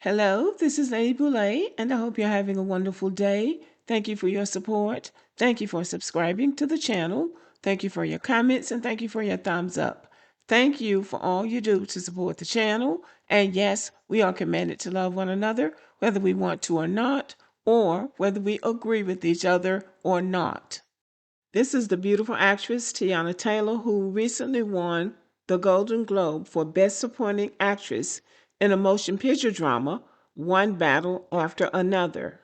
Hello, this is Lady Boulay, and I hope you're having a wonderful day. Thank you for your support. Thank you for subscribing to the channel. Thank you for your comments, and thank you for your thumbs up. Thank you for all you do to support the channel. And yes, we are commanded to love one another, whether we want to or not, or whether we agree with each other or not. This is the beautiful actress Teyana Taylor, who recently won the Golden Globe for Best Supporting Actress in a Motion Picture Drama, one battle after another.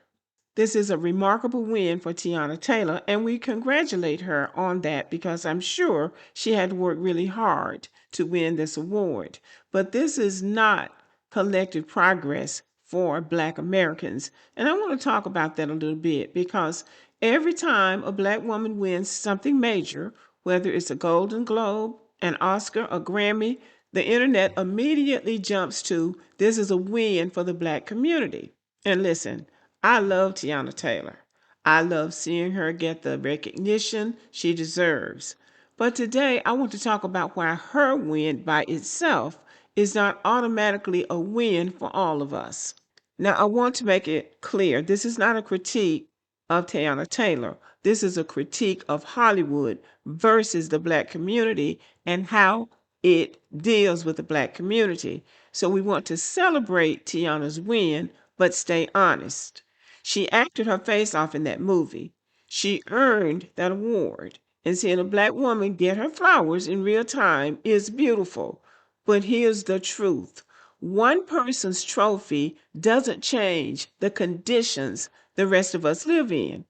This is a remarkable win for Teyana Taylor, and we congratulate her on that because I'm sure she had to work really hard to win this award. But this is not collective progress for Black Americans. And I want to talk about that a little bit because every time a Black woman wins something major, whether it's a Golden Globe, an Oscar, a Grammy, the internet immediately jumps to this is a win for the Black community. And listen, I love Teyana Taylor. I love seeing her get the recognition she deserves. But today I want to talk about why her win by itself is not automatically a win for all of us. Now, I want to make it clear, this is not a critique of Teyana Taylor. This is a critique of Hollywood versus the Black community and how it deals with the Black community. So we want to celebrate Teyana's win, but stay honest. She acted her face off in that movie. She earned that award. And seeing a Black woman get her flowers in real time is beautiful. But here's the truth. One person's trophy doesn't change the conditions the rest of us live in.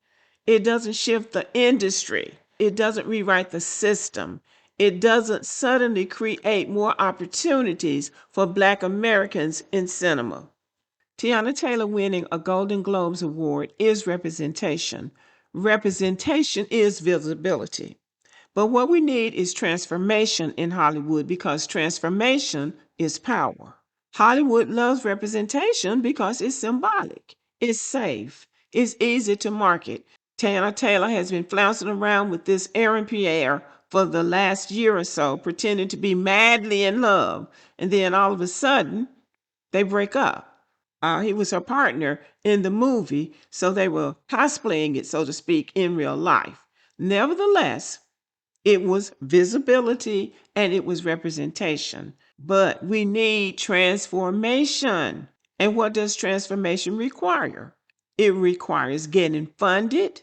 It doesn't shift the industry. It doesn't rewrite the system. It doesn't suddenly create more opportunities for Black Americans in cinema. Teyana Taylor winning a Golden Globes Award is representation. Representation is visibility. But what we need is transformation in Hollywood because transformation is power. Hollywood loves representation because it's symbolic, it's safe, it's easy to market. Teyana Taylor has been flouncing around with this Aaron Pierre for the last year or so, pretending to be madly in love. And then all of a sudden, they break up. He was her partner in the movie, so they were cosplaying it, so to speak, in real life. Nevertheless, it was visibility and it was representation. But we need transformation. And what does transformation require? It requires getting funded,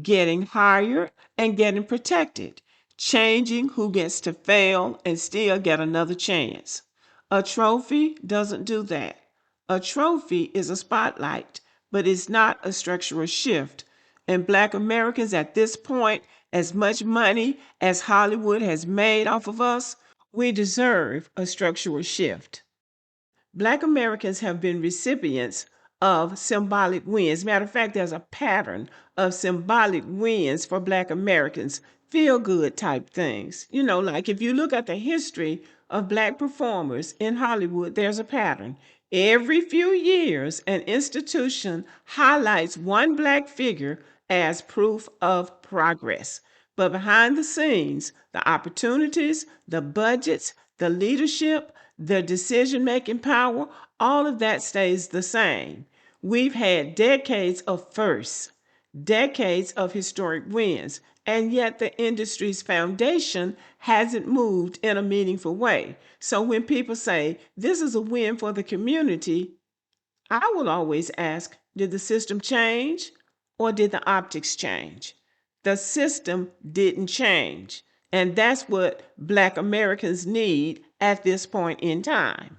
getting hired, and getting protected. Changing who gets to fail and still get another chance. A trophy doesn't do that. A trophy is a spotlight, but it's not a structural shift. And Black Americans at this point, as much money as Hollywood has made off of us, we deserve a structural shift. Black Americans have been recipients of symbolic wins. Matter of fact, there's a pattern of symbolic wins for Black Americans, feel-good type things. You know, like if you look at the history of Black performers in Hollywood, there's a pattern. Every few years, an institution highlights one Black figure as proof of progress. But behind the scenes, the opportunities, the budgets, the leadership, the decision-making power, all of that stays the same. We've had decades of firsts, decades of historic wins, and yet the industry's foundation hasn't moved in a meaningful way. So when people say, this is a win for the community, I will always ask, did the system change or did the optics change? The system didn't change. And that's what Black Americans need at this point in time.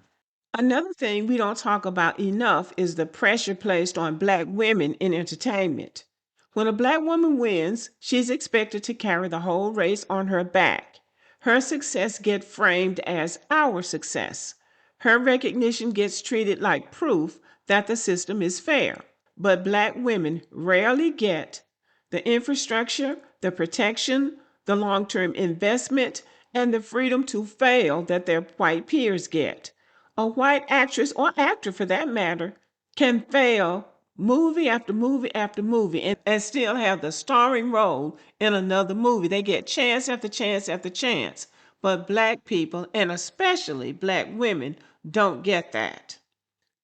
Another thing we don't talk about enough is the pressure placed on Black women in entertainment. When a Black woman wins, she's expected to carry the whole race on her back. Her success gets framed as our success. Her recognition gets treated like proof that the system is fair. But Black women rarely get the infrastructure, the protection, the long term investment, and the freedom to fail that their white peers get. A white actress or actor for that matter can fail movie after movie after movie and still have the starring role in another movie. They get chance after chance after chance. But Black people, and especially Black women, don't get that.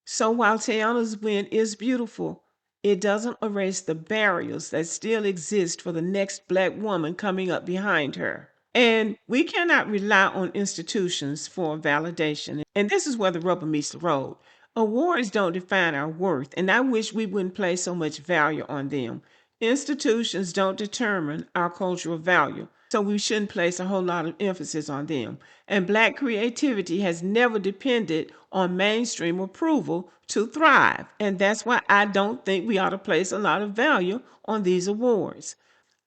So while Teyana's win is beautiful, it doesn't erase the barriers that still exist for the next Black woman coming up behind her. And we cannot rely on institutions for validation. And this is where the rubber meets the road. Awards don't define our worth, and I wish we wouldn't place so much value on them. Institutions don't determine our cultural value, so we shouldn't place a whole lot of emphasis on them. And Black creativity has never depended on mainstream approval to thrive. And that's why I don't think we ought to place a lot of value on these awards.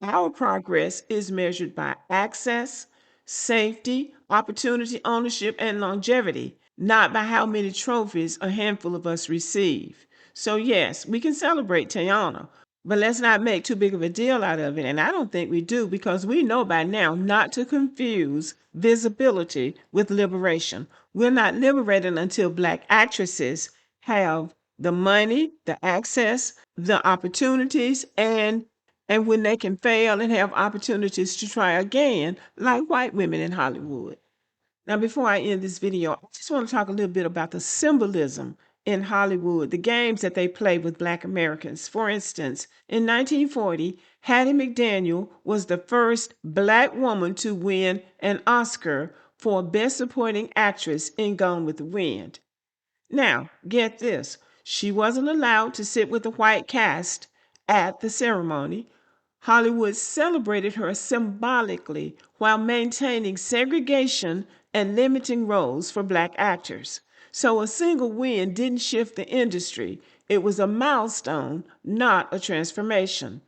Our progress is measured by access, safety, opportunity, ownership, and longevity, not by how many trophies a handful of us receive. So, yes, we can celebrate Teyana, but let's not make too big of a deal out of it. And I don't think we do because we know by now not to confuse visibility with liberation. We're not liberated until Black actresses have the money, the access, the opportunities, and when they can fail and have opportunities to try again, like white women in Hollywood. Now, before I end this video, I just want to talk a little bit about the symbolism in Hollywood, the games that they play with Black Americans. For instance, in 1940, Hattie McDaniel was the first Black woman to win an Oscar for Best Supporting Actress in Gone with the Wind. Now, get this. She wasn't allowed to sit with the white cast at the ceremony. Hollywood celebrated her symbolically while maintaining segregation and limiting roles for Black actors. So a single win didn't shift the industry. It was a milestone, not a transformation.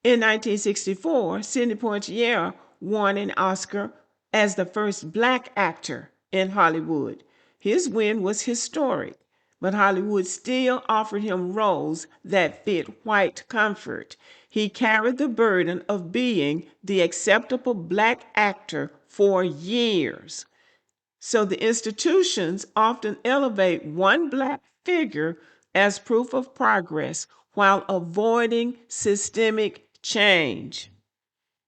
In 1964, Sidney Poitier won an Oscar as the first Black actor in Hollywood. His win was historic, but Hollywood still offered him roles that fit white comfort. He carried the burden of being the acceptable Black actor for years. So the institutions often elevate one Black figure as proof of progress while avoiding systemic change.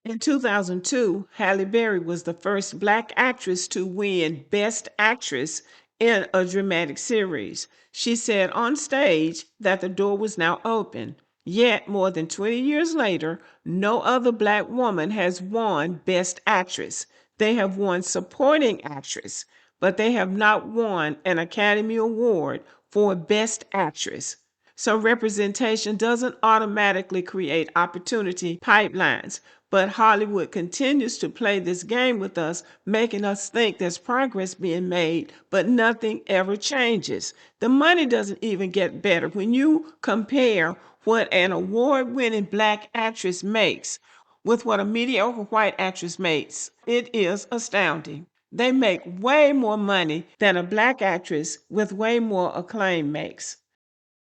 In 2002, Halle Berry was the first Black actress to win Best Actress in a dramatic series. She said on stage that the door was now open. Yet, more than 20 years later, no other Black woman has won Best Actress. They have won Supporting Actress, but they have not won an Academy Award for Best Actress. So representation doesn't automatically create opportunity pipelines, but Hollywood continues to play this game with us, making us think there's progress being made, but nothing ever changes. The money doesn't even get better. When you compare what an award-winning Black actress makes with what a mediocre white actress makes, it is astounding. They make way more money than a Black actress with way more acclaim makes.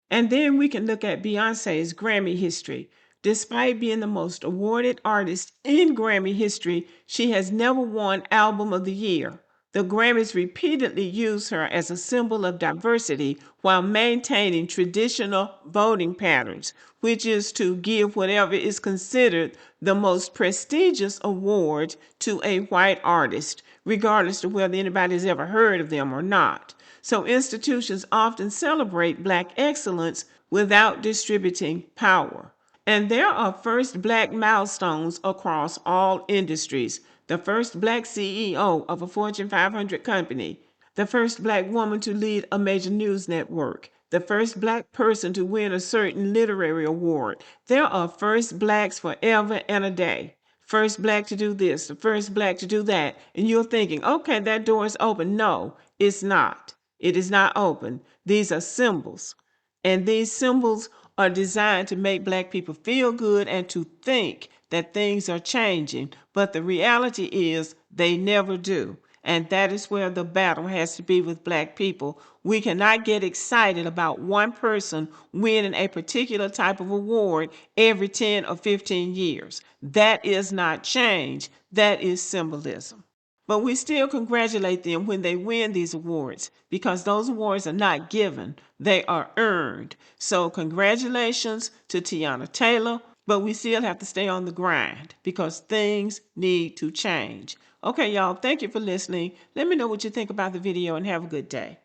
And then we can look at Beyonce's Grammy history. Despite being the most awarded artist in Grammy history, she has never won Album of the Year. The Grammys repeatedly use her as a symbol of diversity while maintaining traditional voting patterns, which is to give whatever is considered the most prestigious award to a white artist, regardless of whether anybody's ever heard of them or not. So institutions often celebrate Black excellence without distributing power. And there are first Black milestones across all industries. The first Black CEO of a Fortune 500 company, the first Black woman to lead a major news network, the first Black person to win a certain literary award. There are first Blacks forever and a day. First Black to do this, the first Black to do that. And you're thinking, okay, that door is open. No, it's not. It is not open. These are symbols. And these symbols are designed to make Black people feel good and to think that things are changing. But the reality is they never do. And that is where the battle has to be with Black people. We cannot get excited about one person winning a particular type of award every 10 or 15 years. That is not change. That is symbolism. But we still congratulate them when they win these awards because those awards are not given, they are earned. So congratulations to Teyana Taylor, but we still have to stay on the grind because things need to change. Okay, y'all, thank you for listening. Let me know what you think about the video and have a good day.